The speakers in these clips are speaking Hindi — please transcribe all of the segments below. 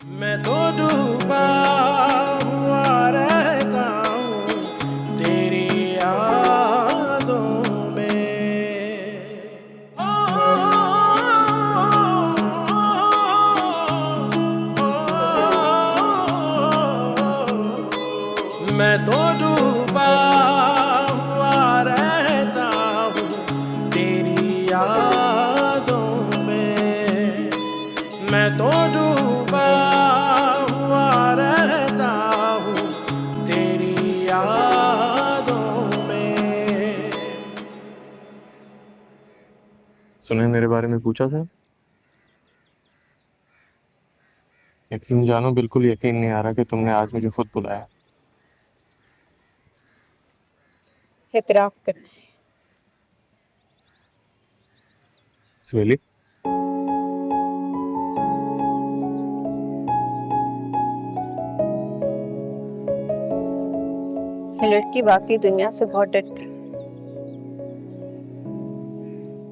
मैं तो डूबा हुआ रहता हूँ तेरी यादों में। मैं तो डूबा हुआ रहता हूँ तेरी यादों में। मैं तो डूबा हुआ रहता हूँ तेरी यादों में। सुने मेरे बारे में पूछा था? यकीन जानो बिल्कुल यकीन नहीं आ रहा कि तुमने आज मुझे खुद बुलाया। एतराफ करना है। रियली? ये लड़की वाकई दुनिया से बहुत डरती है,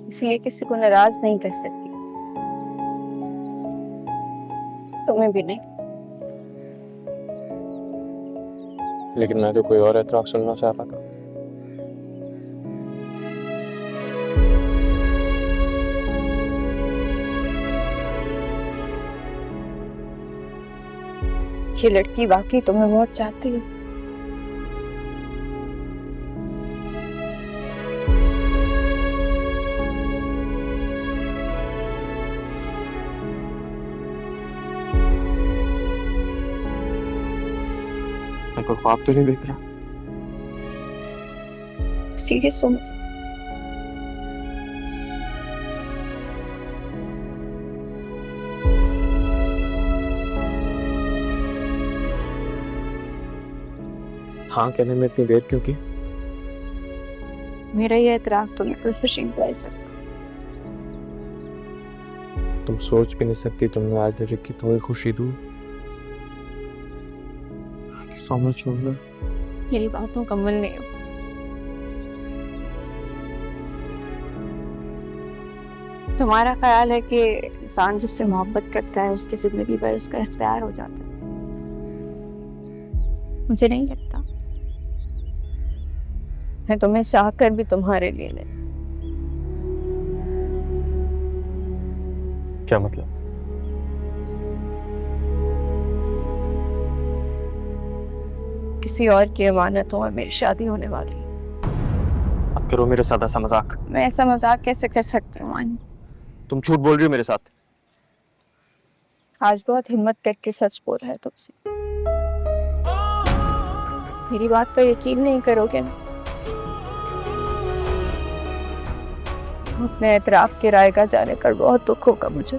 इसलिए किसी को नाराज नहीं कर सकती, तुम्हें भी नहीं। लेकिन मैं तो कोई और एतराफ़ सुनना चाह रहा था। ये लड़की वाकई तुम्हें बहुत चाहती है। मैं कोई ख्वाब तो नहीं देख रहा? सीरियस हो? हाँ कहने में इतनी देर क्यों की? मेरा ये एतराफ तुम्हें कोई खुशी नहीं ला सकता। तुम सोच भी नहीं सकती तुमने आज मुझे कितनी खुशी दूँ। सो मच हो गया। मेरी बात मुकम्मल नहीं हो। तुम्हारा ख्याल है कि इंसान जिससे मोहब्बत करता है उसकी जिंदगी पर उसका इख्तियार हो जाता है। मुझे नहीं लगता। मैं तुम्हें चाह कर भी तुम्हारे लिए नहीं। क्या मतलब? किसी और की अमानतों में मेरी शादी होने वाली है। अब करो मेरे साथ ऐसा मजाक। मैं ऐसा मजाक कैसे कर सकती हूँ मानी? तुम झूठ बोल रही हो मेरे साथ। आज बहुत हिम्मत करके सच बोल रहा है तुमसे। मेरी बात पर यकीन नहीं करोगे ना? अपने एतराफ के राय का जाने कर बहुत दुख होगा मुझे।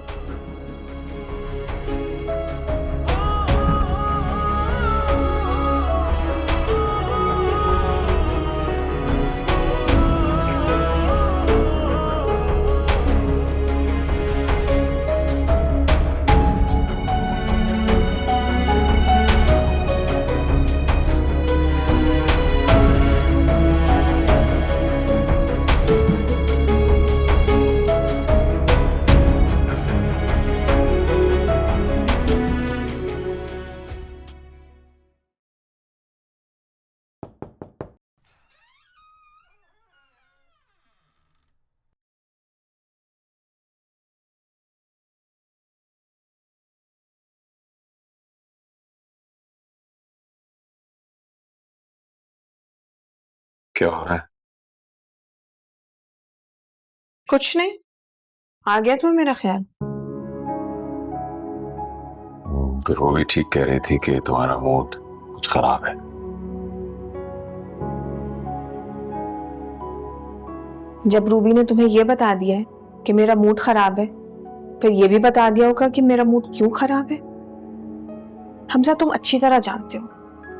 क्या हो रहा है? कुछ नहीं, आ गया तुम्हें मेरा ख्याल? तो वो भी ठीक कह रही थी कि तुम्हारा मूड कुछ खराब है। जब रूबी ने तुम्हें यह बता दिया है कि मेरा मूड खराब है, फिर यह भी बता दिया होगा कि मेरा मूड क्यों खराब है। हमजा, तुम अच्छी तरह जानते हो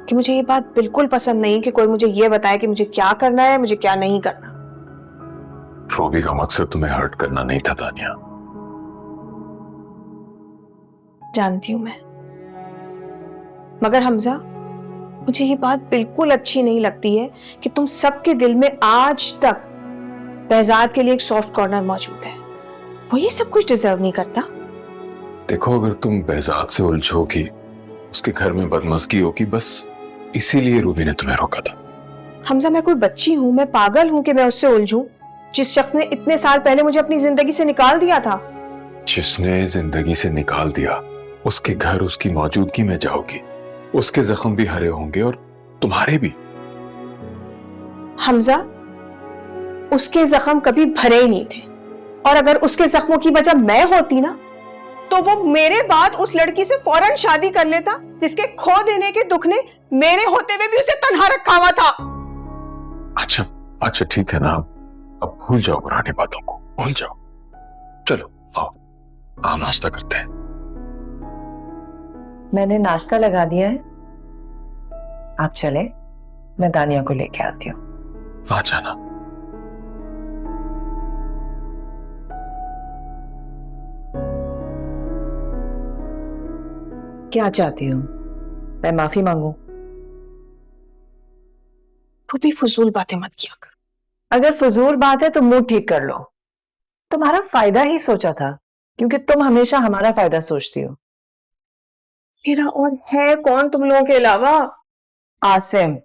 कि मुझे ये बात बिल्कुल पसंद नहीं कि कोई मुझे ये बताए कि मुझे क्या करना है, मुझे क्या नहीं करना। रूबी का मकसद तुम्हें हर्ट करना नहीं था तानिया। जानती हूं मैं, मगर हमजा, मुझे ये बात बिल्कुल अच्छी नहीं लगती है कि तुम सबके दिल में आज तक बेहजाद के लिए एक सॉफ्ट कॉर्नर मौजूद है। वो ये सब कुछ डिजर्व नहीं करता। देखो, अगर तुम behzad से उलझोगी, उसके घर में बदमज़गी होगी, बस इसीलिए रूबी ने तुम्हें रोका था। हमजा, मैं कोई बच्ची हूँ? मैं पागल हूँ कि मैं उससे उलझूं? जिस शख्स ने इतने साल पहले मुझे अपनी जिंदगी से निकाल दिया था। जिसने जिंदगी से निकाल दिया, उसके घर उसकी मौजूदगी में जाओगी, उसके जख्म भी हरे होंगे और तुम्हारे भी। हमजा, उसके जख्म कभी भरे ही नहीं थे, और अगर उसके जख्मों की वजह मैं होती ना, तो वो मेरे बाद उस लड़की से फौरन शादी कर लेता जिसके खो देने के दुख ने मेरे होते हुए भी उसे तन्हा रखा हुआ था। अच्छा अच्छा, ठीक है ना, अब भूल जाओ पुरानी बातों को, भूल जाओ। चलो आओ, आओ नाश्ता करते हैं। मैंने नाश्ता लगा दिया है, आप चले, मैं दानिया को लेके आती हूँ। आ जाना। क्या चाहती हूँ, मैं माफी मांगू? तू भी फजूल बातें मत किया कर। अगर फजूल बात है तो मूड ठीक कर लो। तुम्हारा फायदा ही सोचा था, क्योंकि तुम हमेशा हमारा फायदा सोचती हो। मेरा और है कौन तुम लोगों के अलावा? आसिम।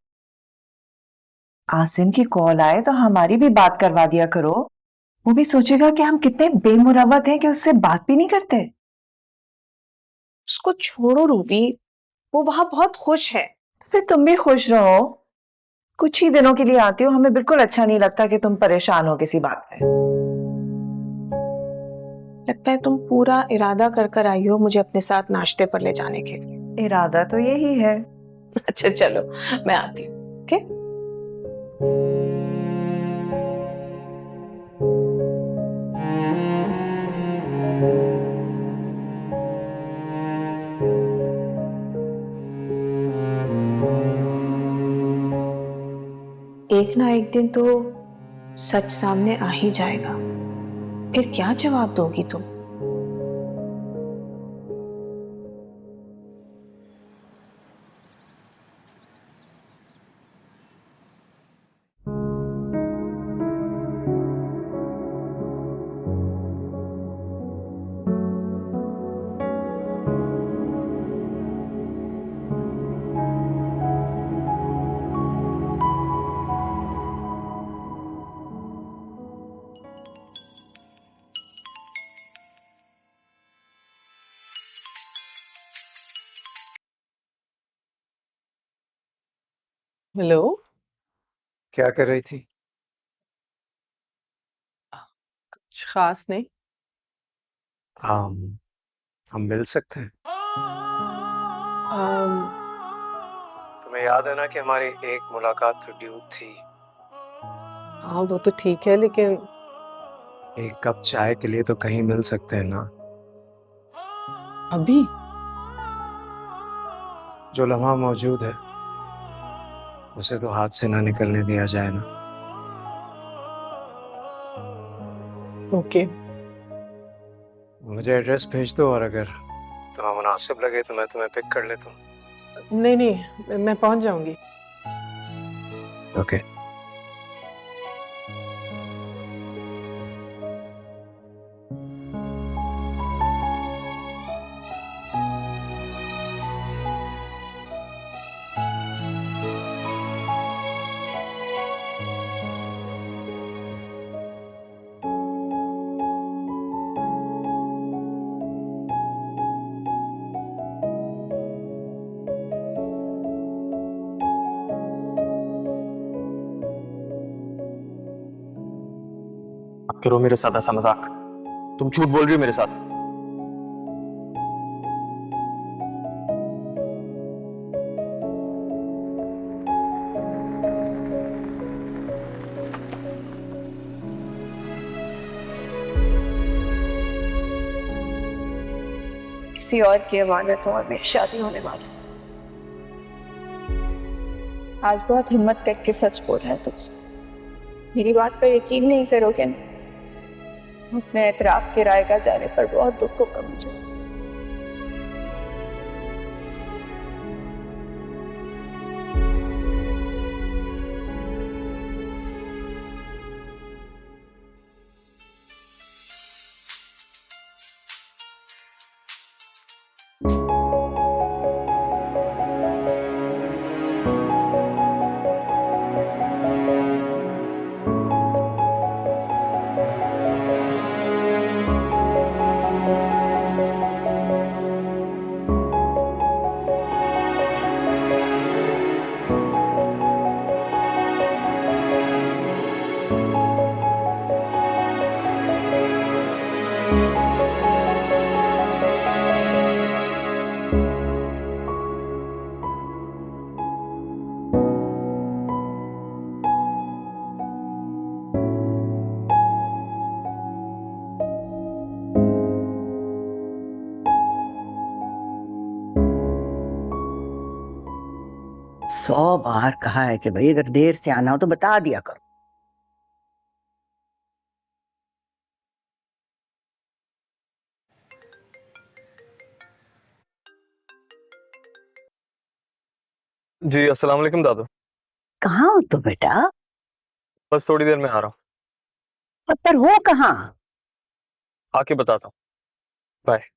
आसिम की कॉल आए तो हमारी भी बात करवा दिया करो, वो भी सोचेगा कि हम कितने बेमुरवत हैं कि उससे बात भी नहीं करते। उसको छोड़ो रूबी, वो वहां बहुत खुश है। फिर तुम भी खुश रहो, कुछ ही दिनों के लिए आती हो, हमें बिल्कुल अच्छा नहीं लगता कि तुम परेशान हो किसी बात पे। लगता है तुम पूरा इरादा कर कर आई हो मुझे अपने साथ नाश्ते पर ले जाने के लिए। इरादा तो यही है। अच्छा चलो, मैं आती हूँ। ओके? एक ना एक दिन तो सच सामने आ ही जाएगा, फिर क्या जवाब दोगी तुम? हेलो। क्या कर रही थी? कुछ खास नहीं। हम मिल सकते हैं? अम, तुम्हें याद है ना कि हमारी एक मुलाकात तो ड्यू थी। हाँ वो तो ठीक है, लेकिन एक कप चाय के लिए तो कहीं मिल सकते हैं ना? अभी जो लम्हा मौजूद है उसे तो हाथ से ना निकलने दिया जाए ना। ओके। मुझे एड्रेस भेज दो, और अगर तुम्हें मुनासिब लगे तो मैं तुम्हें पिक कर लेता हूँ। नहीं नहीं, मैं पहुंच जाऊंगी। ओके। मत करो मेरे साथ ऐसा मजाक, तुम झूठ बोल रही हो मेरे साथ। किसी और की अमानत हो और मेरी शादी होने वाली। आज बहुत हिम्मत करके सच बोल रहा है तुमसे। मेरी बात पर यकीन नहीं करोगे ना? अपने एतराफ के राय का जाने पर बहुत दुख होगा मुझे। 100 बार कहा है कि भाई अगर देर से आना हो तो बता दिया करो। जी अस्सलाम वालेकुम दादू। कहाँ हो तो बेटा? बस थोड़ी देर में आ रहा हूँ, पर हो कहाँ? आके बताता हूँ। बाय।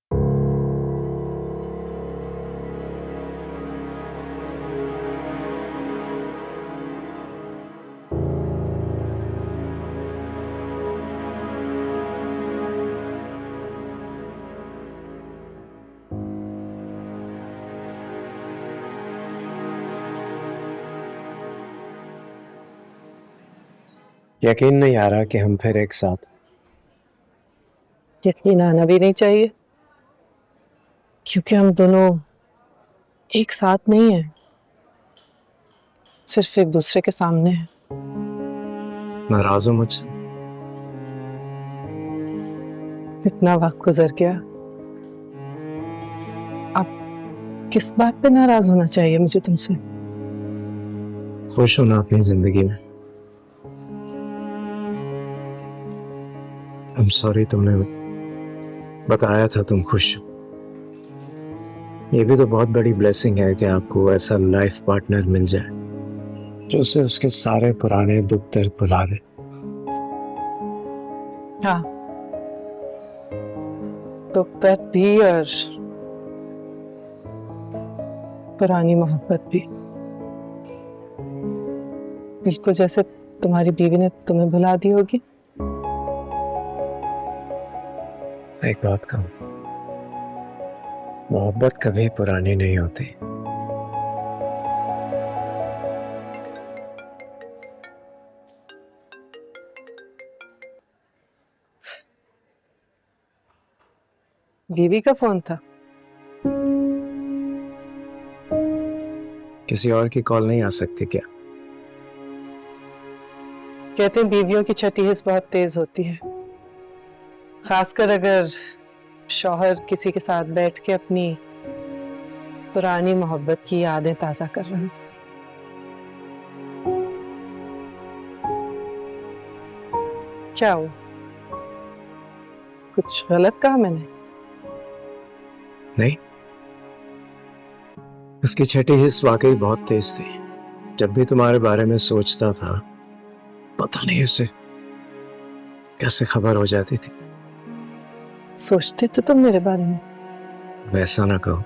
यकीन नहीं आ रहा कि हम फिर एक साथ। यकीन आना भी नहीं चाहिए, क्योंकि हम दोनों एक साथ नहीं हैं, सिर्फ एक दूसरे के सामने हैं। नाराज हो मुझसे? इतना वक्त गुजर गया, अब किस बात पे नाराज होना चाहिए मुझे तुमसे? खुश हो ना अपनी जिंदगी में? I'm sorry तुमने बताया था तुम खुश हो। ये भी तो बहुत बड़ी ब्लेसिंग है कि आपको ऐसा लाइफ पार्टनर मिल जाए जो उसे उसके सारे पुराने दुख दर्द भुला दे। हाँ, दुख दर्द भी और पुरानी मोहब्बत भी, बिल्कुल जैसे तुम्हारी बीवी ने तुम्हें भुला दी होगी। एक बात कहूं, मोहब्बत कभी पुरानी नहीं होती। बीवी का फोन था? किसी और की कॉल नहीं आ सकती क्या? कहते हैं बीवियों की छठी हिस्स बहुत तेज होती है, खासकर अगर शौहर किसी के साथ बैठ के अपनी पुरानी मोहब्बत की यादें ताजा कर रहे हैं। क्या हुआ, कुछ गलत कहा मैंने? नहीं, उसकी छठी हिस्स वाकई बहुत तेज थी। जब भी तुम्हारे बारे में सोचता था, पता नहीं उसे कैसे खबर हो जाती थी। सोचते तो तुम मेरे बारे में? वैसा ना कहो,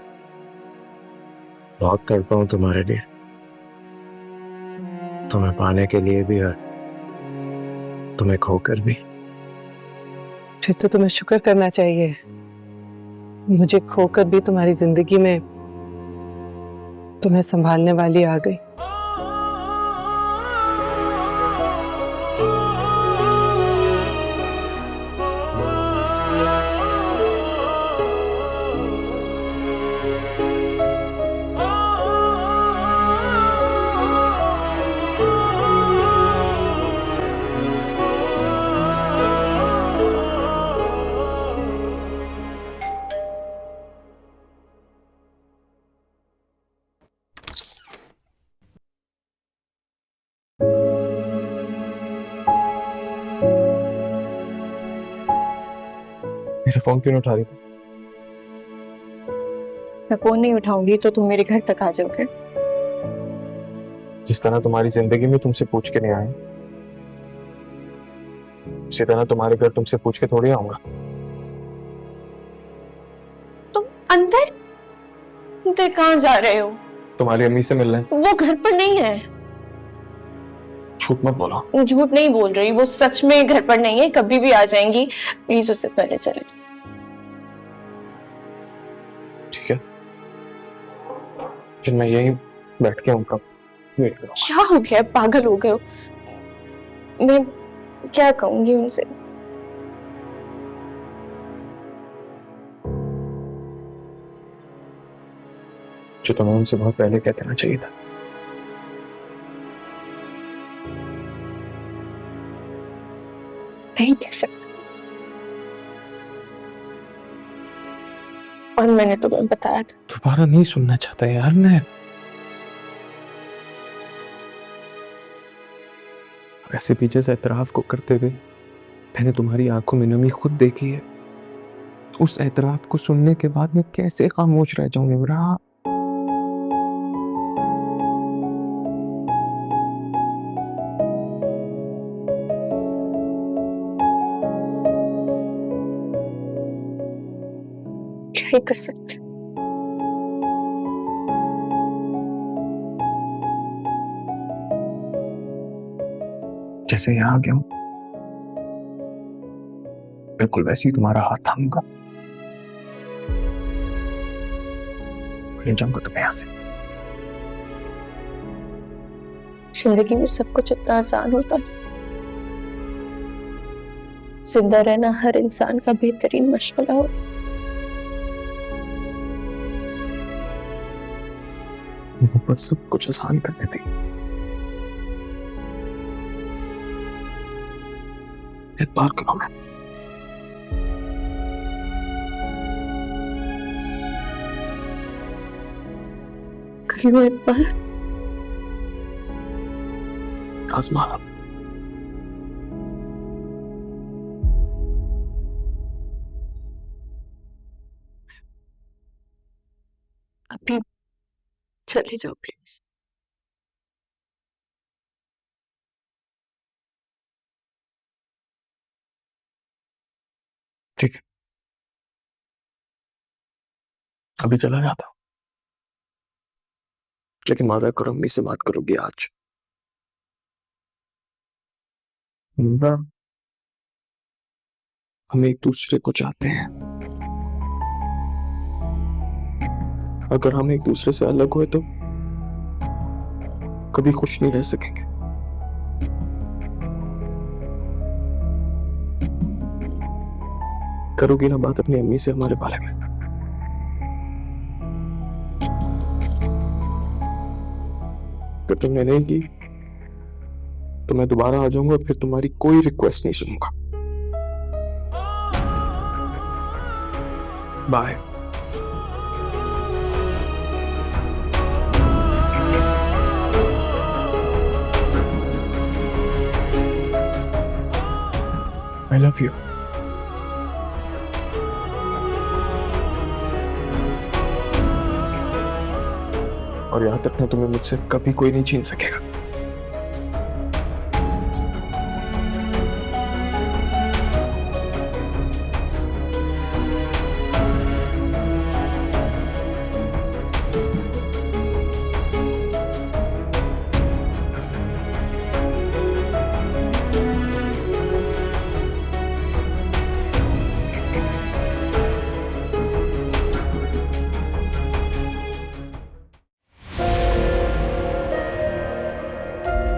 बहुत तड़पा हूं तुम्हारे लिए, तुम्हें पाने के लिए भी और तुम्हें खोकर भी। फिर तो तुम्हें शुक्र करना चाहिए, मुझे खोकर भी तुम्हारी जिंदगी में तुम्हें संभालने वाली आ गई। मेरा फोन क्यों नहीं उठा रही? मैं फोन नहीं उठाऊंगी तो तुम मेरे घर तक आ जाओगे? जिस तरह तुम्हारी जिंदगी में तुमसे पूछ के नहीं आए, उसी तरह तुम्हारे घर तुमसे पूछ के थोड़ी आऊंगा। तुम अंदर अंदर कहाँ जा रहे हो? तुम्हारी अम्मी से मिलने। वो घर पर नहीं है। झूठ मत बोलो। झूठ नहीं बोल रही, वो सच में घर पर नहीं है, कभी भी आ जाएंगी। प्लीज उससे पहले चले जाओ। ठीक है, फिर मैं यहीं बैठ के उनका वेट करूंगा। क्या हो गया, पागल हो गए हो? मैं क्या कहूंगी उनसे? जो तुम्हें उनसे बहुत पहले कह देना चाहिए था। नहीं कह सकती, और मैंने तुम्हें बताया था। दोबारा नहीं सुनना चाहता यार मैं। वैसे भी जिस एतराफ को करते हुए मैंने तुम्हारी आंखों में नमी खुद देखी है, उस एतराफ को सुनने के बाद मैं कैसे खामोश रह जाऊं निम्रा? क्या ही कर सकते। जैसे यहाँ आ गया हूं, बिल्कुल वैसे ही तुम्हारा हाथ थामूंगा, ले जाऊंगा तुम्हें यहाँ से। जिंदगी में सब कुछ इतना आसान होता है। जिंदा रहना हर इंसान का बेहतरीन मशगला होता है। मोहब्बत सब कुछ आसान कर देती। एतबार करो मैं। कर लो एक बार। आजमा। अभी चले जाओ प्लीज। ठीक है, अभी चला जाता हूं, लेकिन वादा करो अम्मी से बात करोगी आज। निम्रा, हम एक दूसरे को चाहते हैं। अगर हम एक दूसरे से अलग हुए तो कभी खुश नहीं रह सकेंगे। करोगी ना बात अपनी अम्मी से हमारे बारे में? अगर तुमने नहीं की तो मैं दोबारा आ जाऊंगा, फिर तुम्हारी कोई रिक्वेस्ट नहीं सुनूंगा। बाय। I love you. और याद रखना, तुम्हें मुझसे कभी कोई नहीं छीन सकेगा।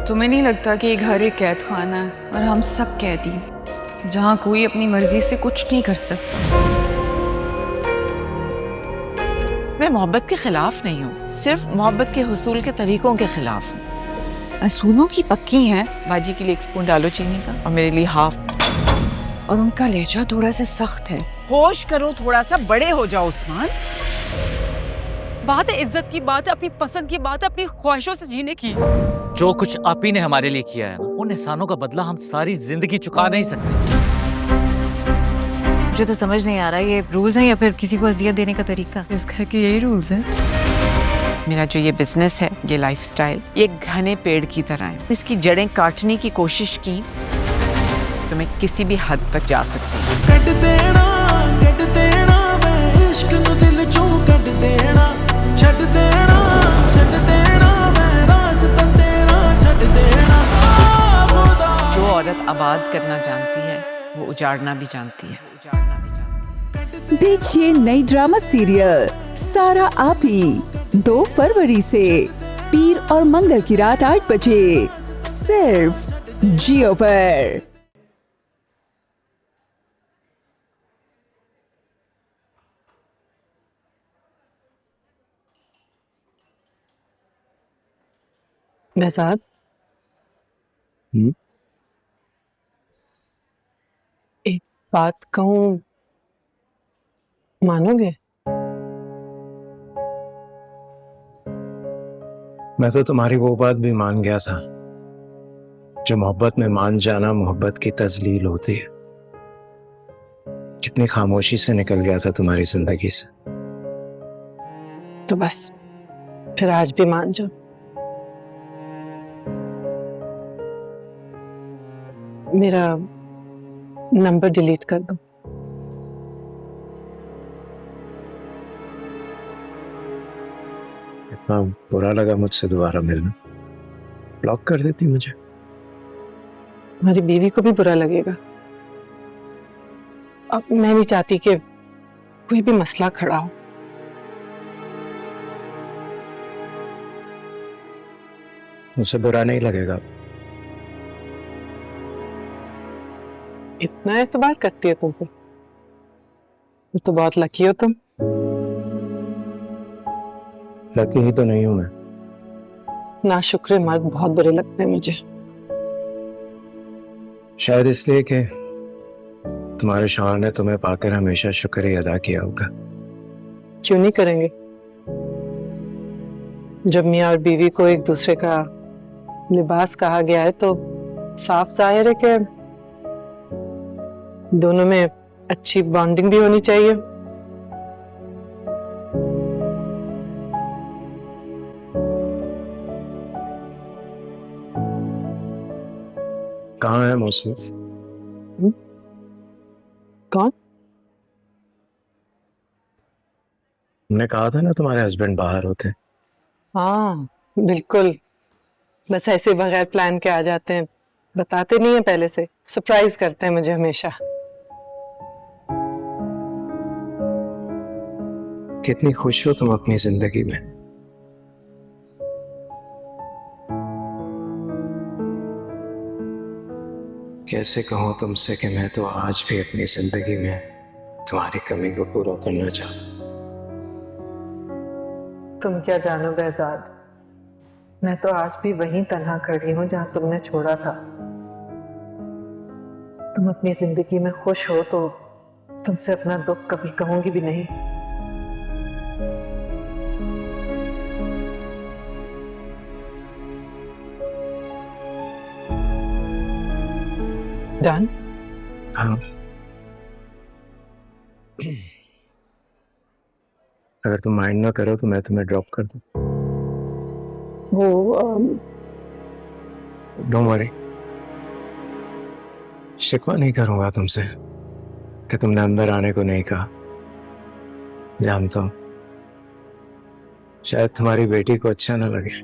तुम्हें नहीं लगता कि ये घर एक कैद खाना है और हम सब कैदी हैं, जहाँ कोई अपनी मर्जी से कुछ नहीं कर सकता? मैं मोहब्बत के खिलाफ नहीं हूँ, सिर्फ मोहब्बत के हुसूल के तरीकों के खिलाफ हूँ। असूलों की पक्की हैं। बाजी के लिए 1 स्पून डालो चीनी का और मेरे लिए हाफ। और उनका लहजा थोड़ा सा सख्त है। होश करो, थोड़ा सा बड़े हो जाओ उस्मान। बात है इज्जत की, बात है अपनी पसंद की, बात है अपनी ख्वाहिशों से जीने की। जो कुछ आप ही ने हमारे लिए किया है ना, उन एहसानों का बदला हम सारी जिंदगी चुका नहीं सकते। मुझे तो समझ नहीं आ रहा ये रूल्स हैं या फिर किसी को अजियत देने का तरीका। इस घर के यही रूल्स हैं। मेरा जो ये बिजनेस है, ये लाइफस्टाइल, ये घने पेड़ की तरह है। इसकी जड़ें काटने की कोशिश की तो मैं किसी भी हद तक जा सकती हूँ। जो औरत आबाद करना जानती है वो उजाड़ना भी जानती है। देखिए नई ड्रामा सीरियल सारा आपी 2 फरवरी से पीर और मंगल की रात 8 बजे सिर्फ जियो पर। behzad, एक बात कहूं, मानोगे? मैं तो तुम्हारी वो बात भी मान गया था जो मोहब्बत में मान जाना मोहब्बत की तजलील होती है। कितनी खामोशी से निकल गया था तुम्हारी जिंदगी से। तो बस फिर आज भी मान जाओ। मेरा नंबर डिलीट कर दो। इतना बुरा लगा मुझसे दोबारा मिलना, ब्लॉक कर देती मुझे। तुम्हारी बीवी को भी बुरा लगेगा। अब मैं नहीं चाहती कि कोई भी मसला खड़ा हो। मुझे बुरा नहीं लगेगा। इतना एतबार करती है तुम पे, तो बहुत लकी हो तुम। लकी ही तो नहीं हूं मैं। नाशुक्रे मर्द बहुत बुरे लगते हैं मुझे। शायद इसलिए कि तुम्हारे शौहर ने तुम्हें पाकर हमेशा शुक्रिया अदा किया होगा। क्यों नहीं करेंगे? जब मियाँ और बीवी को एक दूसरे का लिबास कहा गया है तो साफ जाहिर है कि दोनों में अच्छी बॉन्डिंग भी होनी चाहिए। कहाँ है मौसूफ? कौन? हमने कहा था ना तुम्हारे हस्बैंड बाहर होते। हाँ बिल्कुल, बस ऐसे बगैर प्लान के आ जाते हैं, बताते नहीं है पहले से, सरप्राइज करते हैं मुझे हमेशा। कितनी खुश हो तुम अपनी जिंदगी में। कैसे कहूं तुमसे कि मैं तो आज भी अपनी जिंदगी में तुम्हारी कमी को पूरा करना चाहता हूं। तुम क्या जानो behzad, मैं तो आज भी वहीं तन्हा खड़ी हूं जहां तुमने छोड़ा था। तुम अपनी जिंदगी में खुश हो तो तुमसे अपना दुख कभी कहूंगी भी नहीं। डन? हाँ। अगर तुम माइंड ना करो तो मैं तुम्हें ड्रॉप कर दूं। वो डोंट वरी, शिकवा नहीं करूंगा तुमसे कि तुमने अंदर आने को नहीं कहा। जानता हूं शायद तुम्हारी बेटी को अच्छा ना लगे।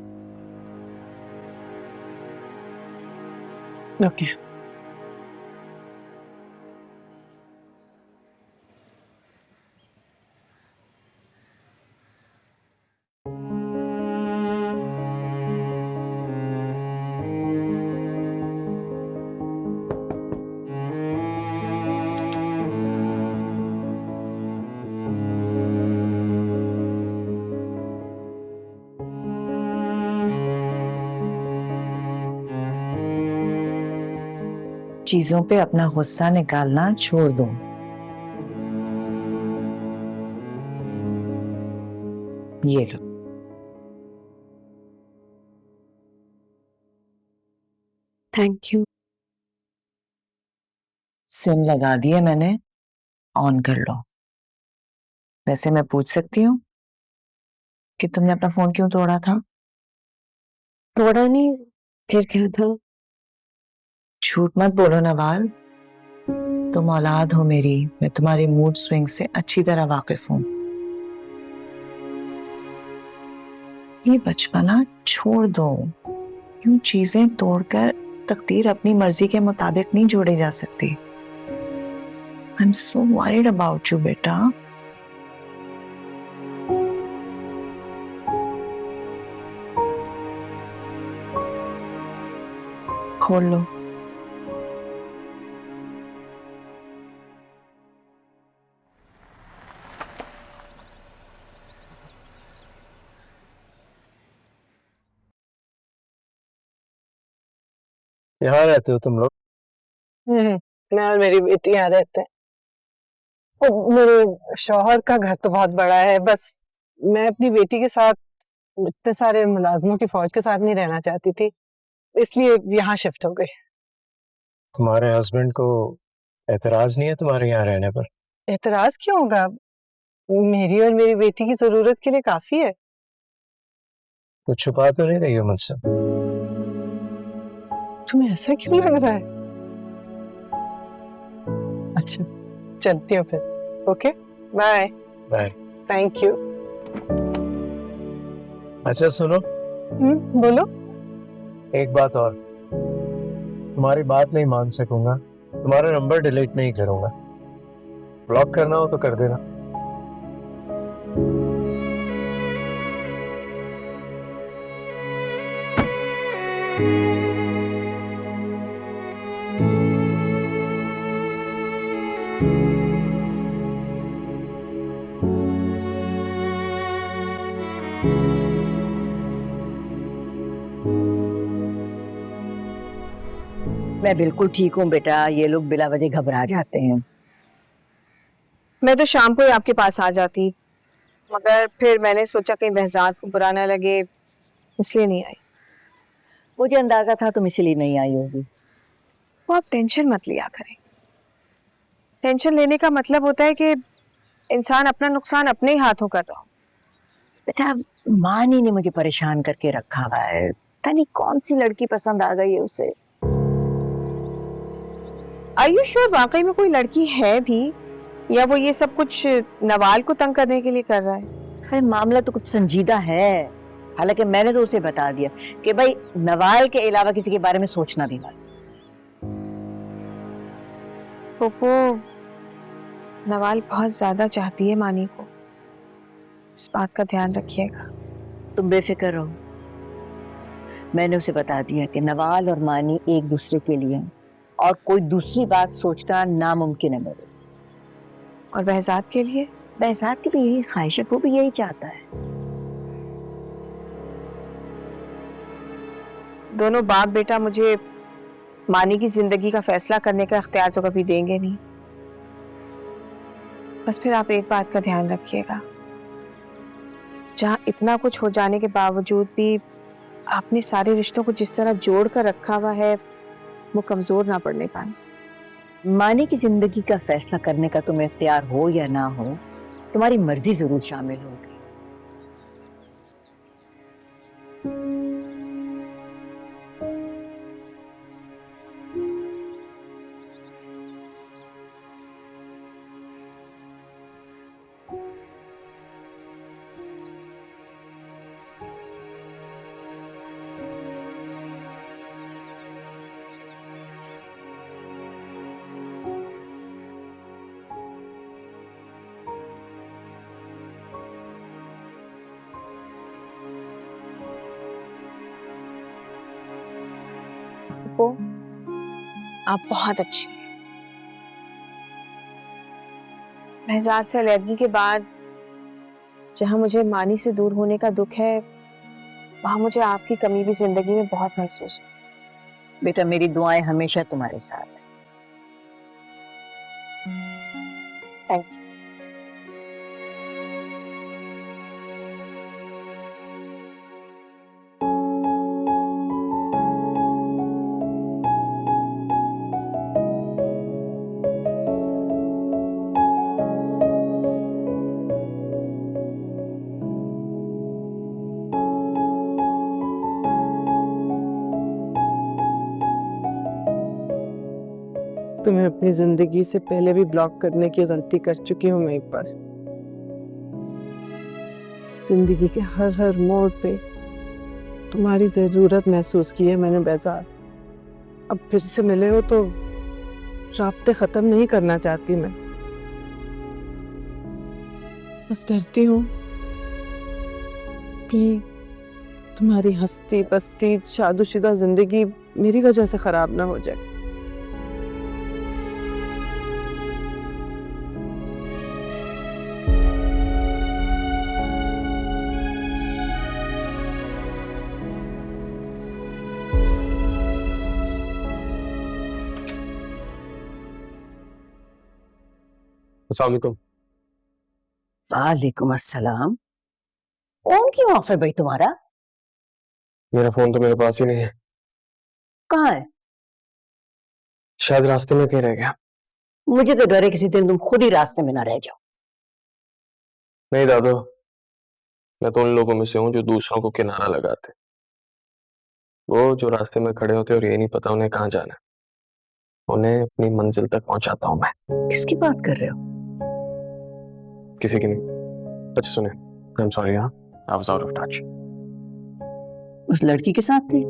ओके। चीजों पे अपना गुस्सा निकालना छोड़ दो। ये लो। Thank you. सिम लगा दी है मैंने, ऑन कर लो। वैसे मैं पूछ सकती हूँ कि तुमने अपना फोन क्यों तोड़ा था? तोड़ा नहीं, फिर क्या था? झूठ मत बोलो नवाल, तुम औलाद हो मेरी, मैं तुम्हारी मूड स्विंग से अच्छी तरह वाकिफ हूं। ये बचपना छोड़ दो। यूं चीजें तोड़कर तकदीर अपनी मर्जी के मुताबिक नहीं जोड़ी जा सकती। I am so worried about you बेटा। खोल लो। यहाँ रहते हो तुम लोग? मैं और मेरी बेटी यहाँ रहते हैं। और मेरे शौहर का घर तो बहुत बड़ा है, बस मैं अपनी बेटी के साथ इतने सारे मुलाजमों की फौज के साथ नहीं रहना चाहती थी, इसलिए यहाँ शिफ्ट हो गई। तुम्हारे हस्बैंड को एतराज नहीं है तुम्हारे यहाँ रहने पर? एतराज क्यों होगा? मेरी और मेरी बेटी की जरूरत के लिए काफी है। कुछ छुपा तो नहीं रही हो मुझसे? तुम्हें ऐसा क्यों लग रहा है? अच्छा, चलती हूँ फिर। Okay, bye. Bye. Thank you. अच्छा सुनो, बोलो। एक बात और, तुम्हारी बात नहीं मान सकूंगा, तुम्हारा नंबर डिलीट नहीं करूंगा। ब्लॉक करना हो तो कर देना। मैं बिल्कुल ठीक हूँ बेटा, ये लोग बिला वजह घबरा जाते हैं। मैं तो शाम को ही आपके पास आ जाती, मगर फिर मैंने सोचा कहीं behzad को बुरा ना लगे, इसलिए नहीं आई। मुझे अंदाजा था तुम इसीलिए नहीं आई होगी। वो आप टेंशन मत लिया करें। टेंशन लेने का मतलब होता है कि इंसान अपना नुकसान अपने ही हाथों कर रहा हो। बेटा, मानी ने मुझे परेशान करके रखा हुआ है, पता नहीं कौन सी लड़की पसंद आ गई है उसे। आर यू श्योर वाकई में कोई लड़की है भी, या वो ये सब कुछ नवाल को तंग करने के लिए कर रहा है? अरे मामला तो कुछ संजीदा है। हालांकि मैंने तो उसे बता दिया कि भाई नवाल के अलावा किसी के बारे में सोचना भी मत। पोपो, नवाल बहुत ज्यादा चाहती है मानी को, इस बात का ध्यान रखिएगा। तुम बेफिक्र रहो, मैंने उसे बता दिया कि नवाल और मानी एक दूसरे के लिए हैं और कोई दूसरी बात सोचना नामुमकिन है मेरे। और behzad के लिए? behzad की भी यही ख्वाहिश है, वो भी यही चाहता है। दोनों बाप बेटा मुझे मानी की जिंदगी का फैसला करने का इख्तियार तो कभी देंगे नहीं। बस फिर आप एक बात का ध्यान रखिएगा, जहाँ इतना कुछ हो जाने के बावजूद भी आपने सारे रिश्तों को जिस तरह जोड़ कर रखा हुआ है, वो कमजोर ना पड़ने पाए। मानी की जिंदगी का फैसला करने का तुम्हें इख्तियार हो या ना हो, तुम्हारी मर्जी जरूर शामिल होगी। को आप बहुत अच्छी हैं। behzad से अलग के बाद जहाँ मुझे मानी से दूर होने का दुख है, वहाँ मुझे आपकी कमी भी जिंदगी में बहुत महसूस हुई। बेटा, मेरी दुआएं हमेशा तुम्हारे साथ। Thank you. तुम्हें अपनी जिंदगी से पहले भी ब्लॉक करने की गलती कर चुकी हूँ मैं एक बार। जिंदगी के हर मोड़ पे तुम्हारी जरूरत महसूस की है मैंने behzad। अब फिर से मिले हो तो राब्ते खत्म नहीं करना चाहती मैं, बस डरती हूँ कि तुम्हारी हंसती बसती शादीशुदा जिंदगी मेरी वजह से खराब ना हो जाए। अस्सलाम वालेकुम। वालेकुम अस्सलाम। फोन क्यों ऑफ है भाई तुम्हारा? मेरा फोन तो मेरे पास ही नहीं है। कहाँ है? शायद रास्ते में कहीं रह गया। मुझे तो डर है किसी दिन तुम खुद ही रास्ते में ना रह जाओ। नहीं दादू, मैं तो उन लोगों में से हूँ जो दूसरों को किनारा लगाते, वो जो रास्ते में खड़े होते और ये नहीं पता उन्हें कहाँ जाना है, उन्हें अपनी मंजिल तक पहुंचाता हूँ मैं। किसकी बात कर रहे हो? किसी की नहीं। अच्छा सुने, आई एम सॉरी, हाँ, I was out of touch. उस लड़की के साथ थे?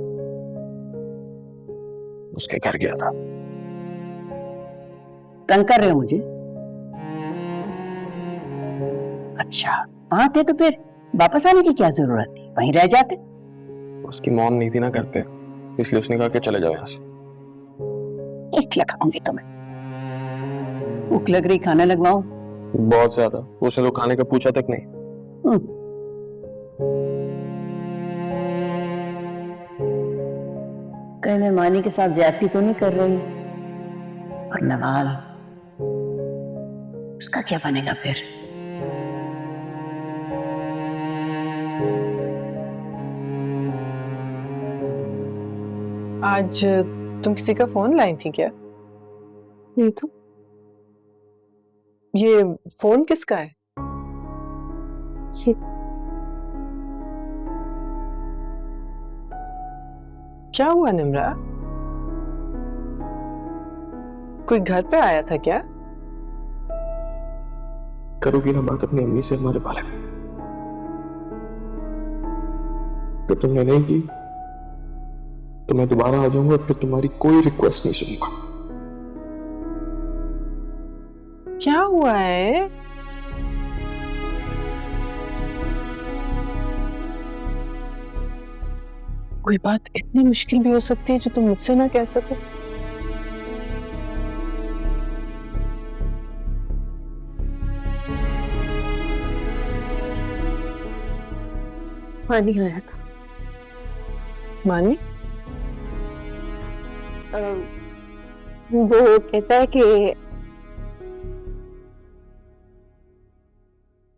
उसके घर गया था। तंग कर रहे हो मुझे? अच्छा, वहां थे तो फिर वापस आने की क्या जरूरत थी, वहीं रह जाते। उसकी मॉम नहीं थी ना घर पे, इसलिए उसने कहा कि चले जाओ यहाँ से। एक लगाऊंगी तुम्हें। भूख लग रही, खाना लगवाऊं? बहुत ज्यादा। उसने तो खाने का पूछा तक नहीं। कहीं मैं मानी के साथ ज्यादती तो नहीं कर रही? और नवाल, उसका क्या बनेगा फिर? आज तुम किसी का फोन लाई थी क्या? नहीं तो। ये फोन किसका है? ये क्या हुआ निम्रा? कोई घर पे आया था क्या? करोगी ना बात अपनी अम्मी से हमारे बारे में? तो तुमने नहीं की तो मैं दोबारा आ जाऊंगा और फिर तुम्हारी कोई रिक्वेस्ट नहीं सुनूंगा। क्या हुआ है? कोई बात इतनी मुश्किल भी हो सकती है जो तुम मुझसे ना कह सको? मानी आया था। मानी? वो कहता है कि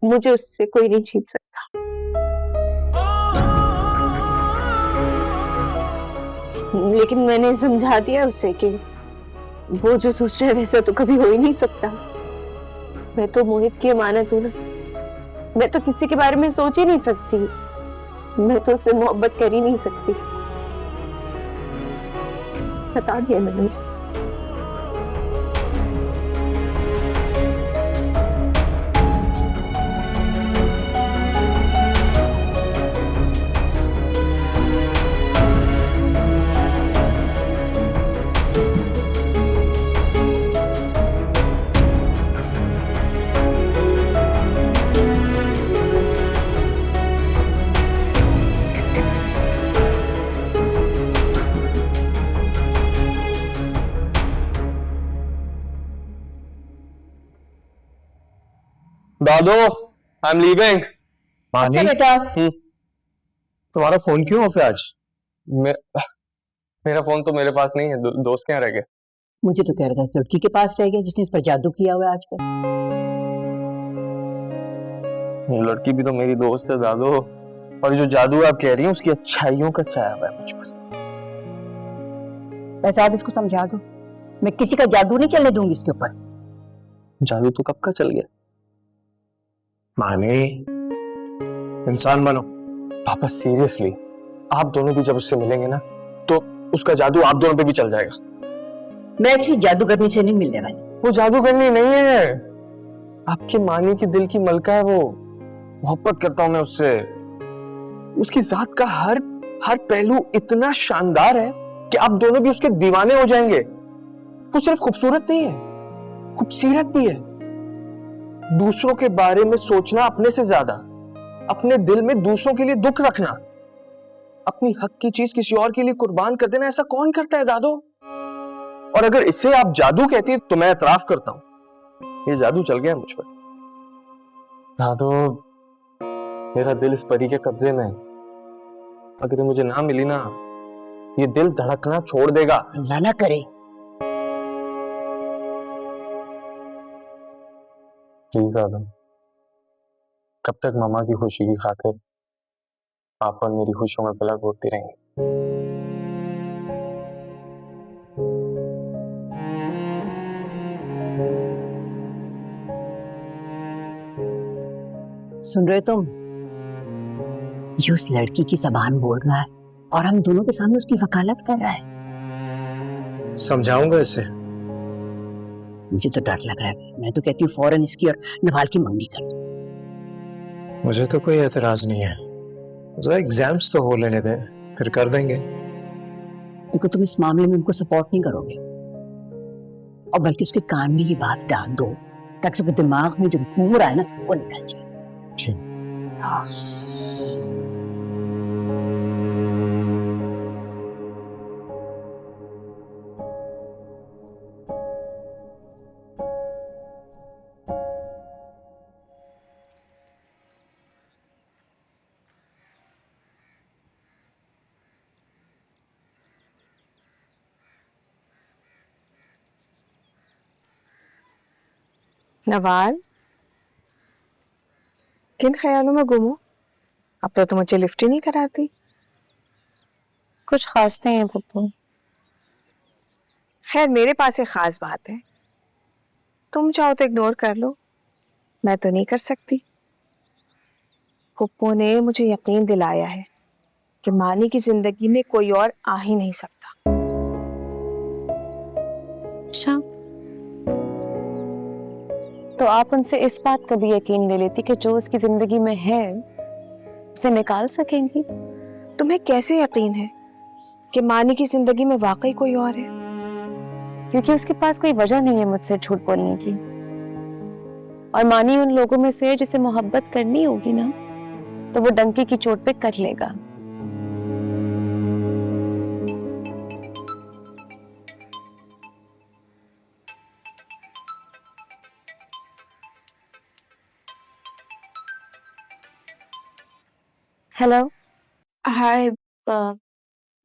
मुझे उससे कोई नहीं छीन सकता। लेकिन मैंने समझा दिया उससे कि वो जो सोच रहा है वैसा तो कभी हो ही नहीं सकता। मैं तो मोहित की अमानत हूं ना, मैं तो किसी के बारे में सोच ही नहीं सकती, मैं तो उससे मोहब्बत कर ही नहीं सकती। बता दिया मैंने उसको। दादू, आई एम लीविंग। मानी, बेटा, तुम्हारा फोन क्यों ऑफ है आज? मेरा फोन तो मेरे पास नहीं है, दोस्त के यहाँ रह गया। मुझे तो कह रहा था लड़की के पास रह गया जिसने इस पर जादू किया हुआ है आजकल। वो लड़की भी तो मेरी दोस्त है दादू, और जो जादू आप कह रही हैं उसकी अच्छाइयों का छाया हुआ है मुझ पर। बेहजाद, इसको समझा दो, मैं किसी का जादू नहीं चलने दूंगी इसके ऊपर। जादू तो कब का चल गया। मानी, इंसान बनो। पापा सीरियसली, आप दोनों भी जब उससे मिलेंगे ना तो उसका जादू आप दोनों पे भी चल जाएगा। मैं किसी जादूगरनी से नहीं मिलने वाली। वो जादूगरनी नहीं है, आपकी मानी की दिल की मलका है वो। मोहब्बत करता हूं मैं उससे। उसकी जात का हर पहलू इतना शानदार है कि आप दोनों भी उसके दीवाने हो जाएंगे। वो सिर्फ खूबसूरत नहीं है, खूबसूरत भी है। दूसरों के बारे में सोचना अपने से ज्यादा, अपने दिल में दूसरों के लिए दुख रखना, अपनी हक की चीज किसी और के लिए कुर्बान कर देना, ऐसा कौन करता है दादू? और अगर इसे आप जादू कहती है तो मैं एतराफ करता हूं, ये जादू चल गया मुझ पर। दादू, मेरा दिल इस परी के कब्जे में है। अगर ये मुझे ना मिली ना, ये दिल धड़कना छोड़ देगा। अल्लाह ना करे। प्लीज दादा, कब तक मामा की खुशी की खातिर आप और मेरी खुशियों में पलक उठती रहेंगी? सुन रहे तुम? ये उस लड़की की जबान बोल रहा है और हम दोनों के सामने उसकी वकालत कर रहा है। समझाऊंगा इसे। मुझे तो डर लग रहा है। मैं तो कहती हूँ फौरन इसकी और नवाल की मंगनी कर दो। मुझे तो कोई एतराज नहीं है, तो एग्जाम्स तो हो लेने दें, फिर कर देंगे। देखो तुम इस मामले में उनको सपोर्ट नहीं करोगे, और बल्कि उसके कान में ये बात डाल दो ताकि उसके दिमाग में जो घूम रहा है ना वो निकल जाए। हाँ। नवाल, किन ख्यालों में गुम हो? अब तो मुझे लिफ्ट ही नहीं कराती। कुछ खास नहीं है पप्पू। खैर मेरे पास एक खास बात है, तुम चाहो तो इग्नोर कर लो, मैं तो नहीं कर सकती। पप्पू ने मुझे यकीन दिलाया है कि मानी की जिंदगी में कोई और आ ही नहीं सकता। अच्छा, तो आप उनसे इस बात का भी यकीन ले लेती कि जो उसकी जिंदगी में है उसे निकाल सकेंगी? तुम्हें कैसे यकीन है कि मानी की जिंदगी में वाकई कोई और है? क्योंकि उसके पास कोई वजह नहीं है मुझसे झूठ बोलने की, और मानी उन लोगों में से जिसे मोहब्बत करनी होगी ना तो वो डंकी की चोट पे कर लेगा। हेलो। हाय,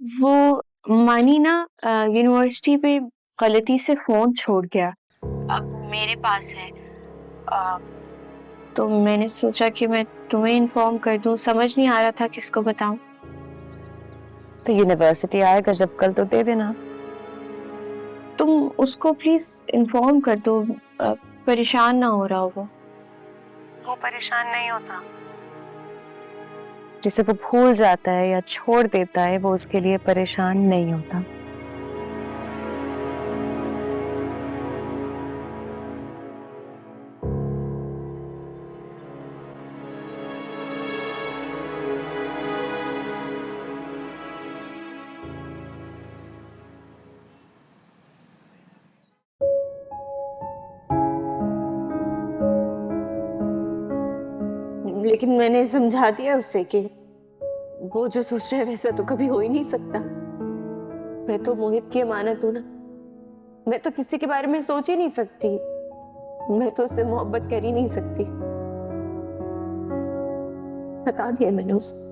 वो मानी ना यूनिवर्सिटी पे गलती से फोन छोड़ गया, अब मेरे पास है। तो मैंने सोचा कि मैं तुम्हें इन्फॉर्म कर दूं, समझ नहीं आ रहा था किसको बताऊं। तो यूनिवर्सिटी आएगा जब कल तो दे देना। तुम उसको प्लीज इन्फॉर्म कर दो, परेशान ना हो रहा हो वो परेशान नहीं होता। जिसे वो भूल जाता है या छोड़ देता है वो उसके लिए परेशान नहीं होता। लेकिन मैंने समझा दिया उसे कि वो जो सोच रहा है वैसा तो कभी हो ही नहीं सकता। मैं तो मोहित की अमानत हूं ना, मैं तो किसी के बारे में सोच ही नहीं सकती, मैं तो उससे मोहब्बत कर ही नहीं सकती। बता दिया मैंने उसको।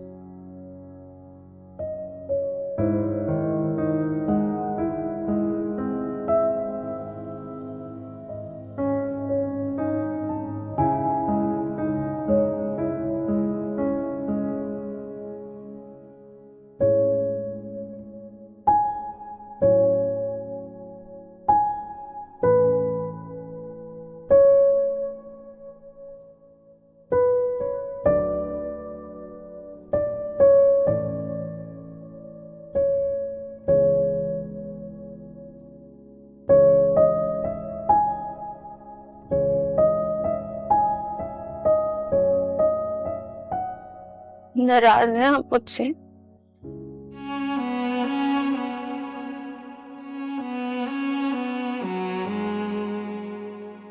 नाराज हैं आप मुझसे?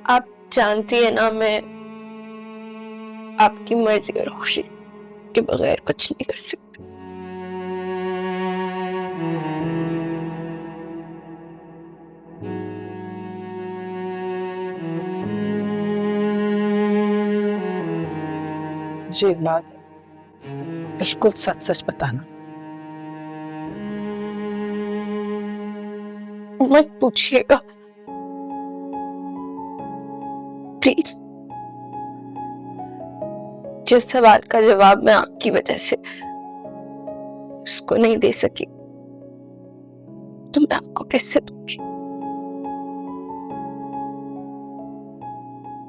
आप जानती है ना मैं आपकी मर्जी और खुशी के बगैर कुछ नहीं कर सकती। मुझे एक बात बिल्कुल सच सच बताना। मत पूछिएगा प्लीज। जिस सवाल का जवाब मैं आपकी वजह से उसको नहीं दे सकी तो मैं आपको कैसे दूंगी?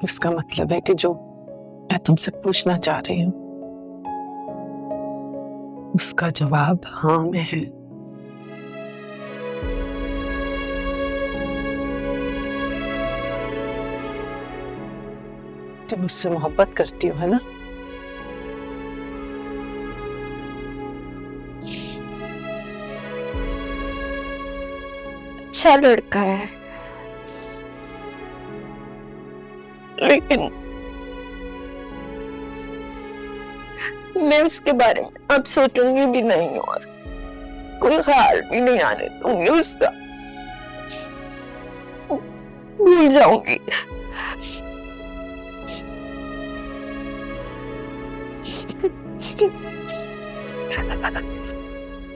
इसका मतलब है कि जो मैं तुमसे पूछना चाह रही हूँ, उसका जवाब हाँ में है। तुम उससे मोहब्बत करती हो, है ना? अच्छा लड़का है, लेकिन मैं उसके बारे में अब सोचूंगी भी नहीं और कोई ख्याल भी नहीं आने दूंगी उसका, भूल जाऊंगी।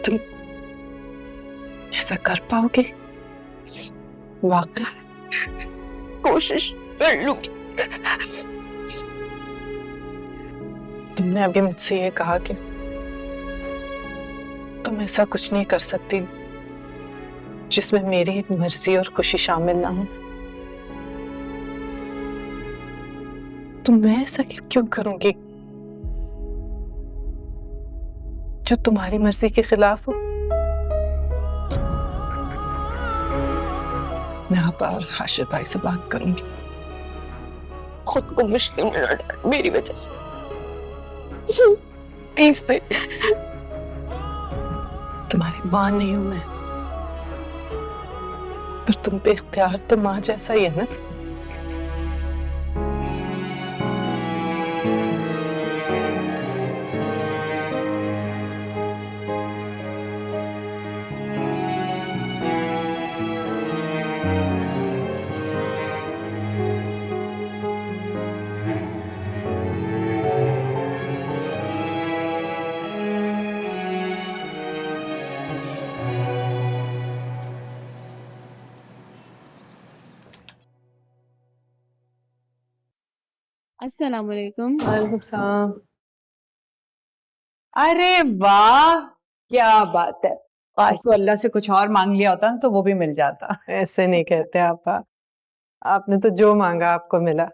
तुम ऐसा कर पाओगे? वाकई? कोशिश कर लूंगी। तुमने अभी मुझसे ये कहा कि तुम ऐसा कुछ नहीं कर सकती जिसमें मेरी मर्जी और खुशी शामिल ना हो। तो मैं ऐसा क्यों करूंगी जो तुम्हारी मर्जी के खिलाफ हो? मैं आप और हाशिर भाई से बात करूंगी। खुद को मुश्किल में न डाल मेरी वजह से, प्लीज नहीं। तुम्हारी माँ नहीं हूं मैं, पर तुम पे इख्तियार तो माँ जैसा ही है ना। अस्सलाम वालेकुम। वालेकुम सलाम। अरे वाह, क्या बात है। आज तो अल्लाह से कुछ और मांग लिया होता ना तो वो भी मिल जाता। ऐसे नहीं कहते आपा, आपने तो जो मांगा आपको मिला,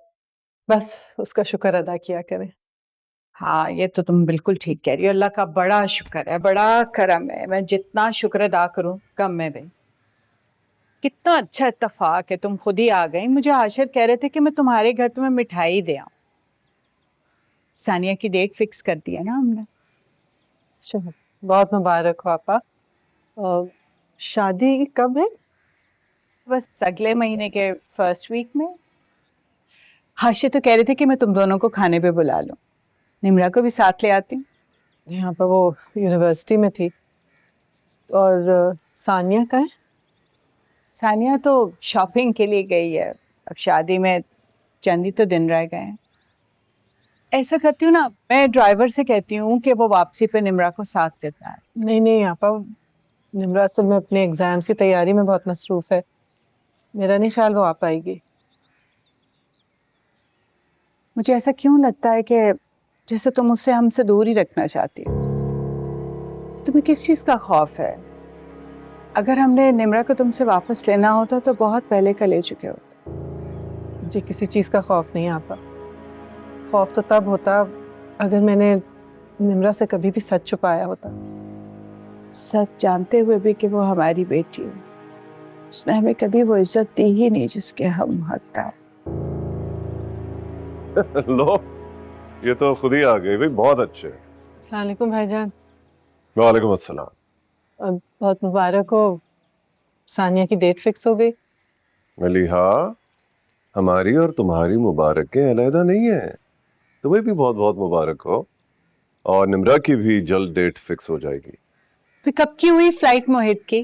बस उसका शुक्र अदा किया करें। हाँ, ये तो तुम बिल्कुल ठीक कह रही हो। अल्लाह का बड़ा शुक्र है, बड़ा करम है। मैं जितना शुक्र अदा करूं कम है भाई। कितना अच्छा इत्तेफाक है, तुम खुद ही आ गई। मुझे आशिर कह रहे थे कि मैं तुम्हारे घर तुम्हें मिठाई दे आऊं। सानिया की डेट फिक्स कर दी है ना हमने। अच्छा, बहुत मुबारक हो आपा। शादी कब है? बस अगले महीने के फर्स्ट वीक में। हाशिर तो कह रहे थे कि मैं तुम दोनों को खाने पे बुला लूं, निम्रा को भी साथ ले आती हूँ। यहाँ पर वो यूनिवर्सिटी में थी। और सानिया का है? सानिया तो शॉपिंग के लिए गई है, अब शादी में चंद ही तो दिन रह गए हैं। ऐसा करती हूँ ना, मैं ड्राइवर से कहती हूँ कि वो वापसी पे निम्रा को साथ देता है। नहीं नहीं आपा, निम्रा असल में अपने एग्जाम्स की तैयारी में बहुत मसरूफ है, मेरा नहीं ख्याल वो आ पाएगी। मुझे ऐसा क्यों लगता है कि जैसे तुम उससे हमसे दूर ही रखना चाहती हो। तुम्हें किस चीज़ का खौफ है? अगर हमने निम्रा को तुमसे वापस लेना होता तो बहुत पहले का ले चुके होते। मुझे किसी चीज़ का खौफ नहीं आपा। खौफ तो तब होता अगर मैंने निम्रा से कभी भी सच छुपाया होता। सच जानते हुए भी कि वो हमारी बेटी है, उसने हमें कभी वो इज्जत दी ही नहीं जिसके हम हकदार। लो, ये तो खुद ही आ गई भाई, बहुत अच्छे। अस्सलाम वालेकुम भाईजान। वालेकुम अस्सलाम। बहुत मुबारक हो, सानिया की डेट फिक्स हो गई। मलीहा, हमारी और तुम्हारी मुबारकें अलहदा नहीं है, तुम्हें भी बहुत बहुत मुबारक हो। और निम्रा की भी जल्द डेट फिक्स हो जाएगी। फिर कब की हुई फ्लाइट मोहित की?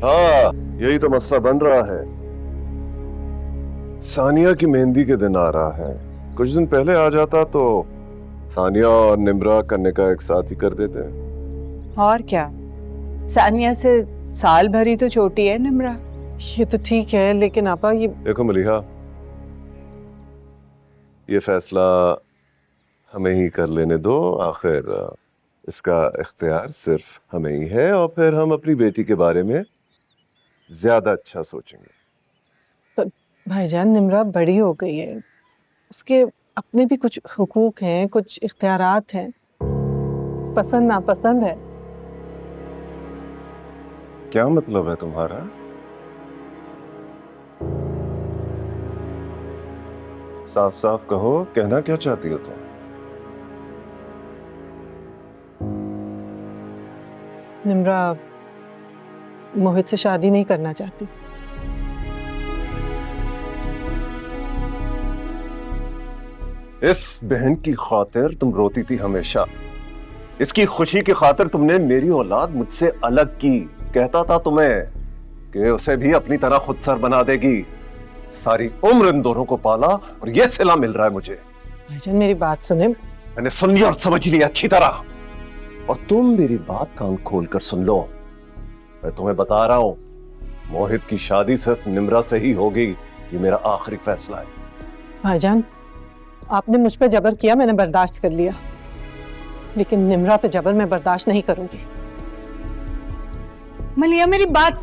हाँ, यही तो मसला बन रहा है। सानिया की मेहंदी के दिन आ रहा है, कुछ दिन पहले आ जाता तो सानिया और निम्रा करने का एक साथ ही कर देते हैं। और क्या, सानिया से साल भर ही तो छोटी है निम्रा। ये तो ठीक है, लेकिन आपा ये देखो मलीहा, ये फैसला हमें ही कर लेने दो। आखिर इसका इख्तियार सिर्फ हमें ही है, और फिर हम अपनी बेटी के बारे में ज्यादा अच्छा सोचेंगे। भाईजान निम्रा बड़ी हो गई है, उसके अपने भी कुछ हुकूक हैं, कुछ इख्तियारात हैं, पसंद नापसंद है। क्या मतलब है तुम्हारा? साफ साफ कहो, कहना क्या चाहती हो तुम? निम्रा मोहित से शादी नहीं करना चाहती। इस बहन की खातिर तुम रोती थी हमेशा। इसकी खुशी की खातिर तुमने मेरी औलाद मुझसे अलग की। कहता था तुम्हें कि उसे भी अपनी तरह खुदसर बना देगी। सारी उम्र इन दोनों को पाला और ये सिला मिल रहा है मुझे। भाईजान मेरी बात सुने। मैंने सुन लिया और समझ लिया अच्छी तरह, और तुम मेरी बात कान खोल कर सुन लो। मैं तुम्हें बता रहा हूं, मोहित की शादी सिर्फ निम्रा से ही होगी। ये मेरा आखिरी फैसला है। भाईजान आपने मुझ पे जबर किया, मैंने बर्दाश्त कर लिया, लेकिन निम्रा पे जबर मैं बर्दाश्त नहीं करूंगी। मलिया मेरी बात।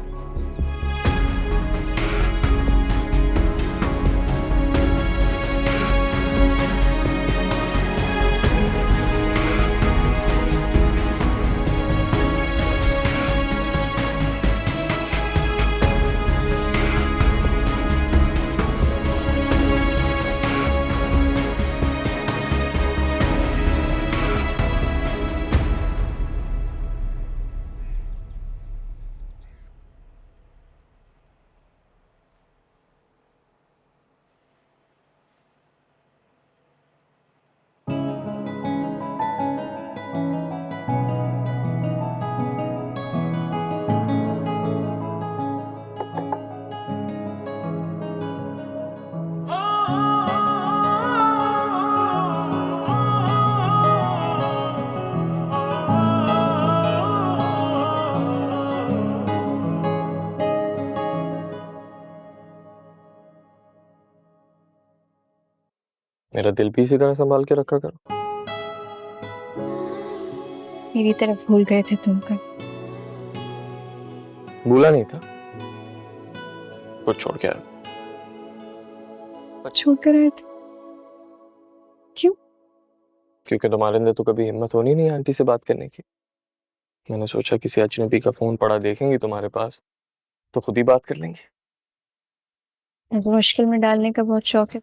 मेरा दिल भी इसी तरह संभाल के रखा करो। मेरी तरफ भूल गए थे तुम कर। भूला नहीं था, कुछ छोड़ के आया। छोड़ कर आए थे? क्यों? क्योंकि तुम्हारे अंदर तो कभी हिम्मत होनी नहीं आंटी से बात करने की। मैंने सोचा किसी अजनबी का फोन पड़ा देखेंगे तुम्हारे पास तो खुद ही बात कर लेंगे। मुझे मुश्किल में डालने का बहुत शौक है।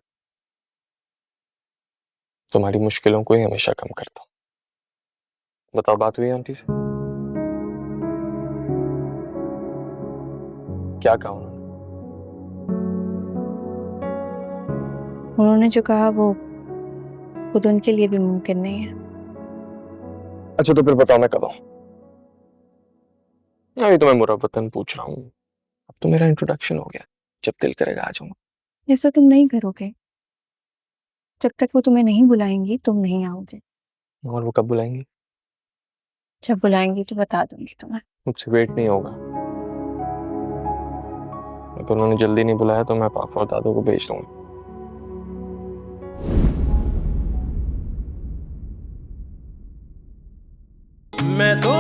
तुम्हारी मुश्किलों को ही हमेशा कम करता हूँ। बताओ, बात हुई आंटी से? क्या कहा उन्होंने जो कहा वो खुद उनके लिए भी मुमकिन नहीं है। अच्छा तो फिर बताओ मैं कब आऊं? अभी तो मैं मुरव्वतन पूछ रहा हूँ। अब तो मेरा इंट्रोडक्शन हो गया, जब दिल करेगा आ जाऊंगा। ऐसा तुम नहीं करोगे। जब तक वो तुम्हें नहीं बुलाएंगी तुम नहीं आओगे। और वो कब बुलाएंगी? जब बुलाएंगी तो बता दूंगी तुम्हें। मुझसे वेट नहीं होगा। अगर उन्होंने जल्दी नहीं बुलाया तो मैं पापा और दादू को भेज दूंगा। मैं तो